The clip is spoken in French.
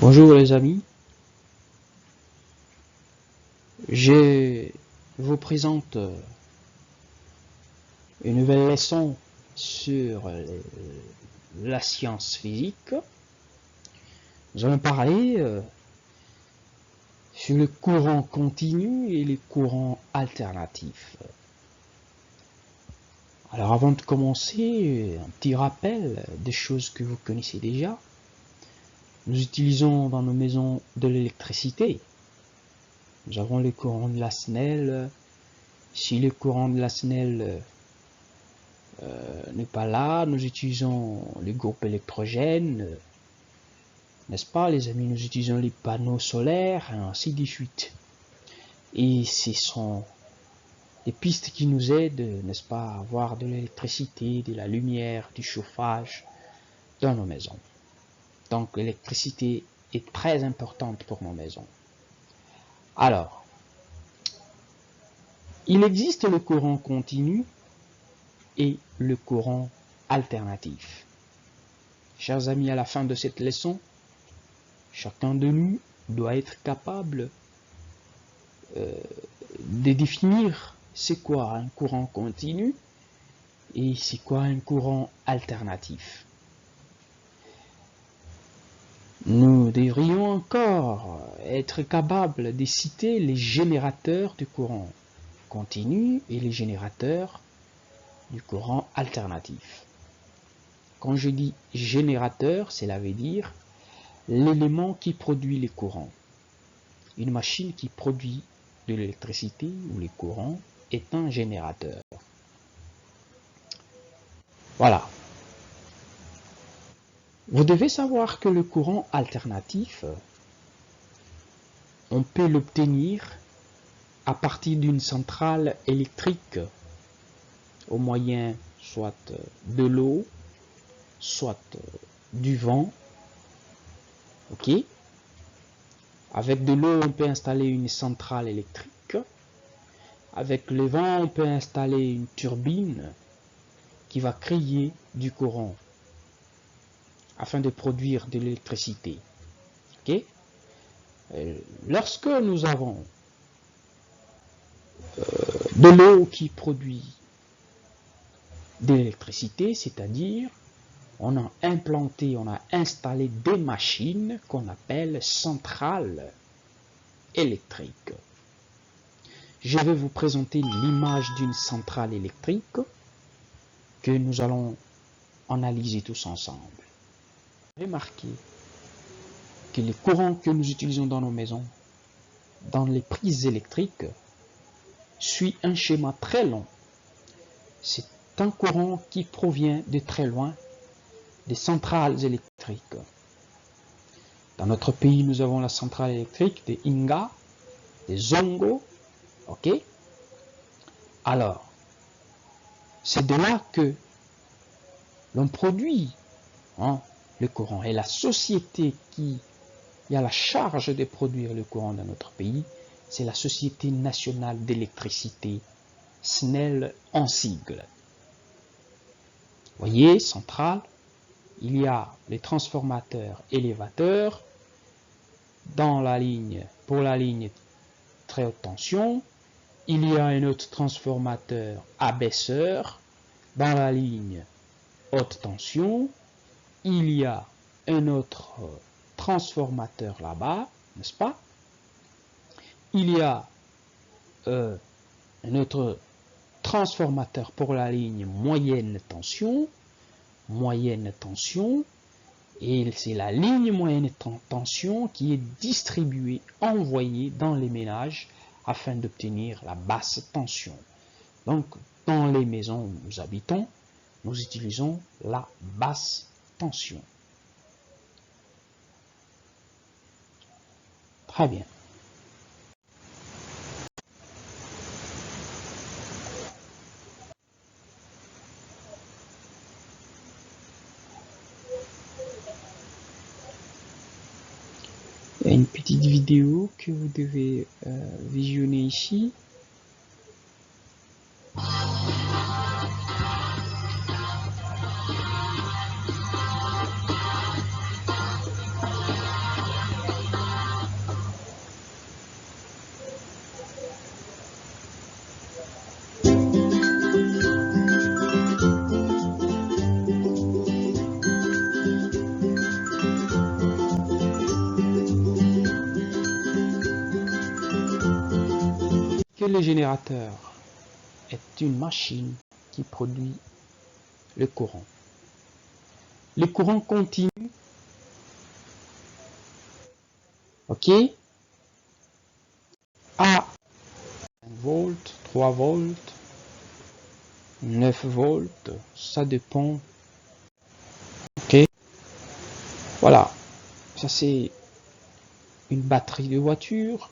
Bonjour les amis, je vous présente une nouvelle leçon sur la science physique. Nous allons parler sur le courant continu et les courants alternatifs. Alors avant de commencer, un petit rappel des choses que vous connaissez déjà. Nous utilisons dans nos maisons de l'électricité. Nous avons le courant de la Snell. Si le courant de la Snell n'est pas là, nous utilisons les groupes électrogènes. N'est-ce pas les amis? Nous utilisons les panneaux solaires, et ainsi de suite. Et ce sont des pistes qui nous aident, n'est-ce pas, à avoir de l'électricité, de la lumière, du chauffage dans nos maisons. Donc l'électricité est très importante pour nos maisons. Alors, il existe le courant continu et le courant alternatif. Chers amis, à la fin de cette leçon, chacun de nous doit être capable de définir c'est quoi un courant continu et c'est quoi un courant alternatif. Nous devrions encore être capables de citer les générateurs du courant continu et les générateurs du courant alternatif. Quand je dis générateur, cela veut dire l'élément qui produit les courants. Une machine qui produit de l'électricité ou les courants est un générateur. Voilà. Vous devez savoir que le courant alternatif, on peut l'obtenir à partir d'une centrale électrique au moyen soit de l'eau, soit du vent. Ok? Avec de l'eau, on peut installer une centrale électrique. Avec le vent, on peut installer une turbine qui va créer du courant afin de produire de l'électricité. Ok? Lorsque nous avons de l'eau qui produit de l'électricité, c'est-à-dire on a implanté, on a installé des machines qu'on appelle centrales électriques. Je vais vous présenter l'image d'une centrale électrique que nous allons analyser tous ensemble. Remarquez que les courants que nous utilisons dans nos maisons, dans les prises électriques, suit un schéma très long. C'est un courant qui provient de très loin, des centrales électriques. Dans notre pays, nous avons la centrale électrique de Inga, de Zongo. Ok? Alors, c'est de là que l'on produit le courant. Et la société qui a la charge de produire le courant dans notre pays, c'est la Société nationale d'électricité, SNEL en sigle. Voyez, centrale, il y a les transformateurs élévateurs dans la ligne, pour la ligne très haute tension. Il y a un autre transformateur abaisseur dans la ligne haute tension. Il y a un autre transformateur là-bas, n'est-ce pas? Il y a un autre transformateur pour la ligne moyenne tension, et c'est la ligne moyenne tension qui est distribuée, envoyée dans les ménages afin d'obtenir la basse tension. Donc, dans les maisons où nous habitons, nous utilisons la basse tension. Très bien. Il y a une petite vidéo que vous devez visionner ici. le générateur est une machine qui produit le courant. Le courant continu, ok, à 5 volts, 3 volts, 9 volts, ça dépend. Ok, voilà, ça c'est une batterie de voiture.